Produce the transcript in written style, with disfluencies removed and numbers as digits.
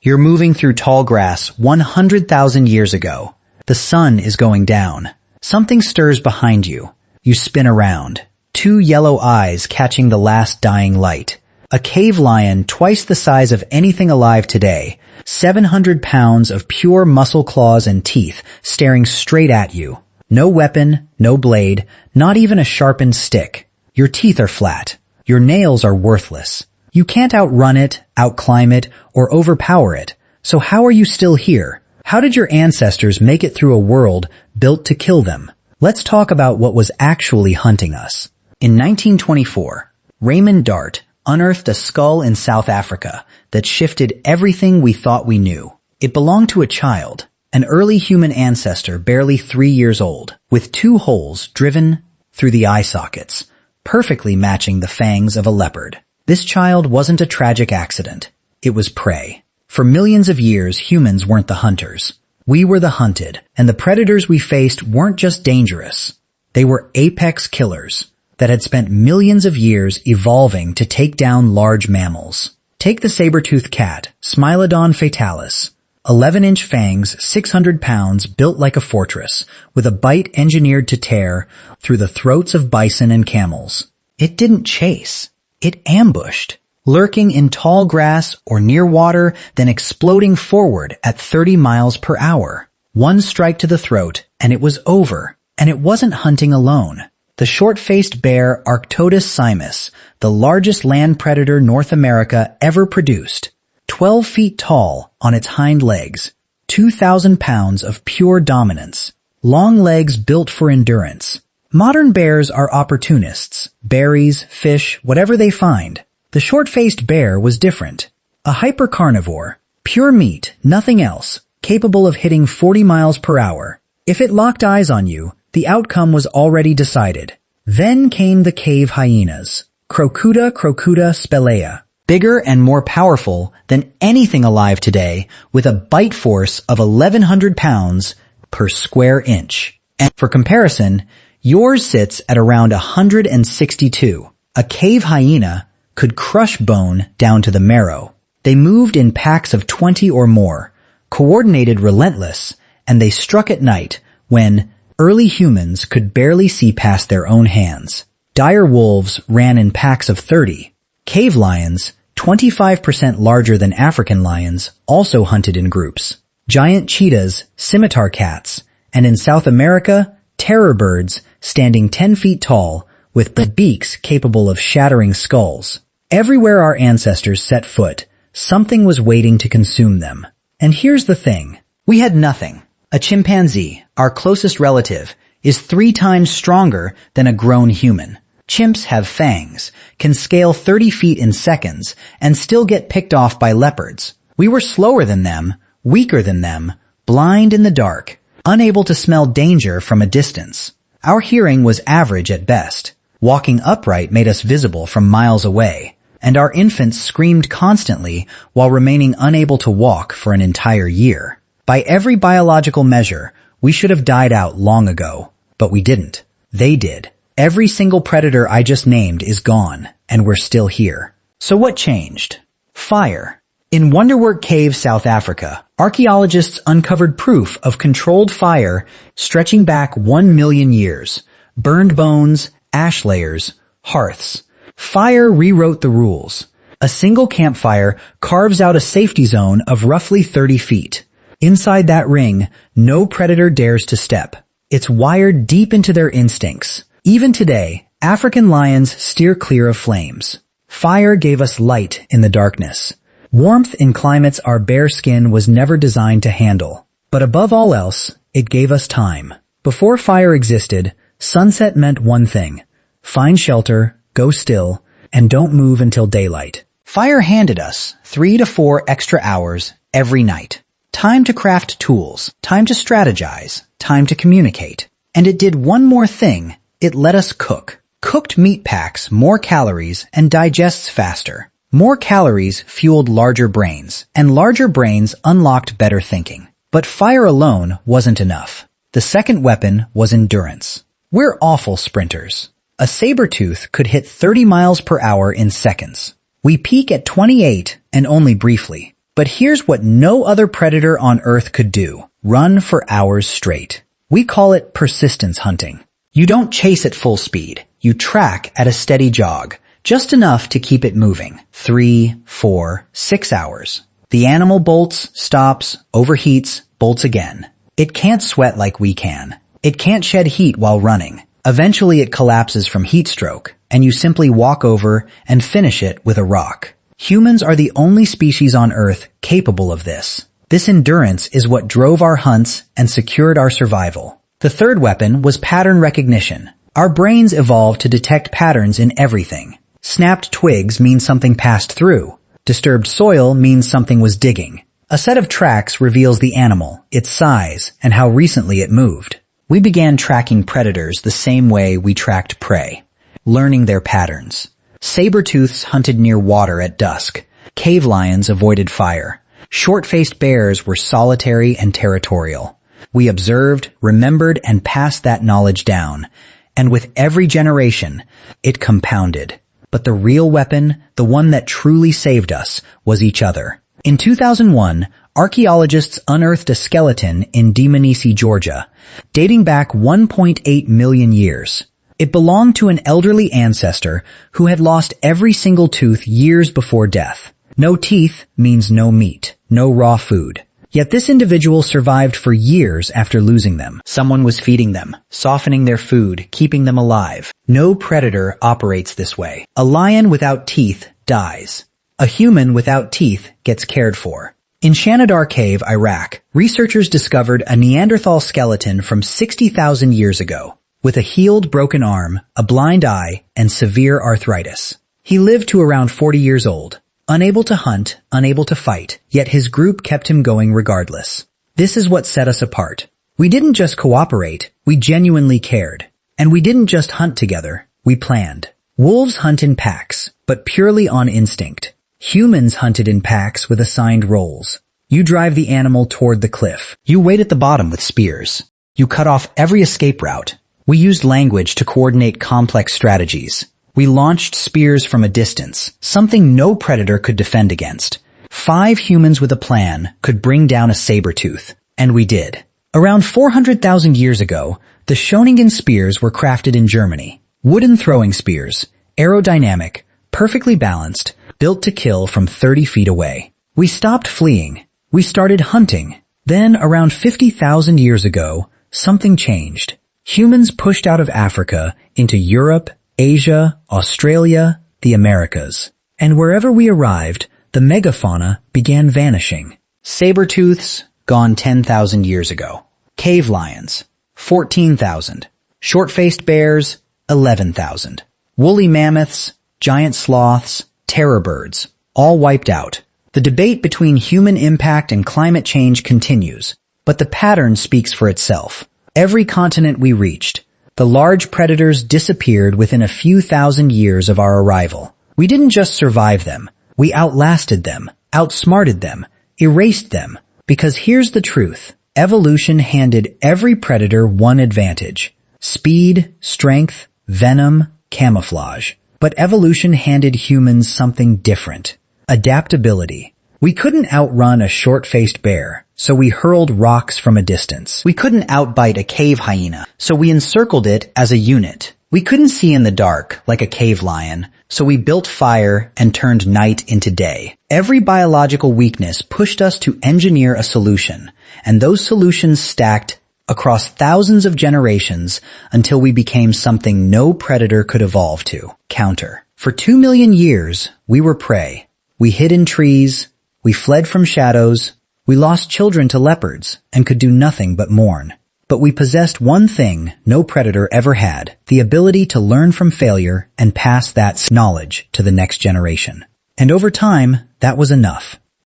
You're moving through tall grass 100,000 years ago. The sun is going down. Something stirs behind you. You spin around. Two yellow eyes catching the last dying light. A cave lion twice the size of anything alive today. 700 pounds of pure muscle claws and teeth staring straight at you. No weapon, no blade, not even a sharpened stick. Your teeth are flat. Your nails are worthless. You can't outrun it, outclimb it, or overpower it. So how are you still here? How did your ancestors make it through a world built to kill them? Let's talk about what was actually hunting us. In 1924, Raymond Dart unearthed a skull in South Africa that shifted everything we thought we knew. It belonged to a child, an early human ancestor barely 3 years old, with 2 holes driven through the eye sockets, perfectly matching the fangs of a leopard. This child wasn't a tragic accident. It was prey. For millions of years, humans weren't the hunters. We were the hunted, and the predators we faced weren't just dangerous. They were apex killers that had spent millions of years evolving to take down large mammals. Take the saber-toothed cat, Smilodon fatalis. 11-inch fangs, 600 pounds, built like a fortress, with a bite engineered to tear through the throats of bison and camels. It didn't chase. It ambushed, lurking in tall grass or near water, then exploding forward at 30 miles per hour. One strike to the throat, and it was over. And it wasn't hunting alone. The short-faced bear Arctodus simus, the largest land predator North America ever produced. 12 feet tall on its hind legs, 2,000 pounds of pure dominance, long legs built for endurance. Modern bears are opportunists, berries, fish, whatever they find. The short-faced bear was different. A hyper-carnivore, pure meat, nothing else, capable of hitting 40 miles per hour. If it locked eyes on you, the outcome was already decided. Then came the cave hyenas, Crocuta spelaea. Bigger and more powerful than anything alive today, with a bite force of 1,100 pounds per square inch. And for comparison, yours sits at around 162. A cave hyena could crush bone down to the marrow. They moved in packs of 20 or more, coordinated relentless, and they struck at night when early humans could barely see past their own hands. Dire wolves ran in packs of 30. Cave lions, 25% larger than African lions, also hunted in groups. Giant cheetahs, scimitar cats, and in South America, terror birds standing 10 feet tall with beaks capable of shattering skulls. Everywhere our ancestors set foot, something was waiting to consume them. And here's the thing. We had nothing. A chimpanzee, our closest relative, is 3 times stronger than a grown human. Chimps have fangs, can scale 30 feet in seconds, and still get picked off by leopards. We were slower than them, weaker than them, blind in the dark, unable to smell danger from a distance. Our hearing was average at best. Walking upright made us visible from miles away, and our infants screamed constantly while remaining unable to walk for an entire year. By every biological measure, we should have died out long ago, but we didn't. They did. Every single predator I just named is gone, and we're still here. So what changed? Fire. In Wonderwork Cave, South Africa, archaeologists uncovered proof of controlled fire stretching back 1 million years. Burned bones, ash layers, hearths. Fire rewrote the rules. A single campfire carves out a safety zone of roughly 30 feet. Inside that ring, no predator dares to step. It's wired deep into their instincts. Even today, African lions steer clear of flames. Fire gave us light in the darkness. Warmth in climates our bare skin was never designed to handle. But above all else, it gave us time. Before fire existed, sunset meant one thing: find shelter, go still, and don't move until daylight. Fire handed us 3 to 4 extra hours every night. Time to craft tools, time to strategize, time to communicate. And it did one more thing. It let us cook. Cooked meat packs more calories and digests faster. More calories fueled larger brains, and larger brains unlocked better thinking. But fire alone wasn't enough. The second weapon was endurance. We're awful sprinters. A saber-tooth could hit 30 miles per hour in seconds. We peak at 28 and only briefly. But here's what no other predator on Earth could do. Run for hours straight. We call it persistence hunting. You don't chase at full speed. You track at a steady jog, just enough to keep it moving. 3, 4, 6 hours. The animal bolts, stops, overheats, bolts again. It can't sweat like we can. It can't shed heat while running. Eventually it collapses from heat stroke, and you simply walk over and finish it with a rock. Humans are the only species on Earth capable of this. This endurance is what drove our hunts and secured our survival. The third weapon was pattern recognition. Our brains evolved to detect patterns in everything. Snapped twigs mean something passed through. Disturbed soil means something was digging. A set of tracks reveals the animal, its size, and how recently it moved. We began tracking predators the same way we tracked prey, learning their patterns. Saber-tooths hunted near water at dusk. Cave lions avoided fire. Short-faced bears were solitary and territorial. We observed, remembered, and passed that knowledge down. And with every generation, it compounded. But the real weapon, the one that truly saved us, was each other. In 2001, archaeologists unearthed a skeleton in Dmanisi, Georgia, dating back 1.8 million years. It belonged to an elderly ancestor who had lost every single tooth years before death. No teeth means no meat, no raw food. Yet this individual survived for years after losing them. Someone was feeding them, softening their food, keeping them alive. No predator operates this way. A lion without teeth dies. A human without teeth gets cared for. In Shanidar Cave, Iraq, researchers discovered a Neanderthal skeleton from 60,000 years ago, with a healed broken arm, a blind eye, and severe arthritis. He lived to around 40 years old, unable to hunt, unable to fight, yet his group kept him going regardless. This is what set us apart. We didn't just cooperate, we genuinely cared. And we didn't just hunt together, we planned. Wolves hunt in packs, but purely on instinct. Humans hunted in packs with assigned roles. You drive the animal toward the cliff. You wait at the bottom with spears. You cut off every escape route. We used language to coordinate complex strategies. We launched spears from a distance, something no predator could defend against. 5 humans with a plan could bring down a saber-tooth, and we did. Around 400,000 years ago, the Schöningen spears were crafted in Germany. Wooden throwing spears, aerodynamic, perfectly balanced, built to kill from 30 feet away. We stopped fleeing. We started hunting. Then, around 50,000 years ago, something changed. Humans pushed out of Africa into Europe, Asia, Australia, the Americas. And wherever we arrived, the megafauna began vanishing. Saber-tooths, gone 10,000 years ago. Cave lions, 14,000. Short-faced bears, 11,000. Woolly mammoths, giant sloths, terror birds, all wiped out. The debate between human impact and climate change continues, but the pattern speaks for itself. Every continent we reached, the large predators disappeared within a few thousand years of our arrival. We didn't just survive them. We outlasted them, outsmarted them, erased them. Because here's the truth. Evolution handed every predator one advantage. Speed, strength, venom, camouflage. But evolution handed humans something different. Adaptability. We couldn't outrun a short-faced bear, so we hurled rocks from a distance. We couldn't outbite a cave hyena, so we encircled it as a unit. We couldn't see in the dark like a cave lion, so we built fire and turned night into day. Every biological weakness pushed us to engineer a solution, and those solutions stacked across thousands of generations until we became something no predator could evolve to. Counter. For 2 million years, we were prey. We hid in trees, we fled from shadows, we lost children to leopards, and could do nothing but mourn. But we possessed one thing no predator ever had, the ability to learn from failure and pass that knowledge to the next generation. And over time, that was enough.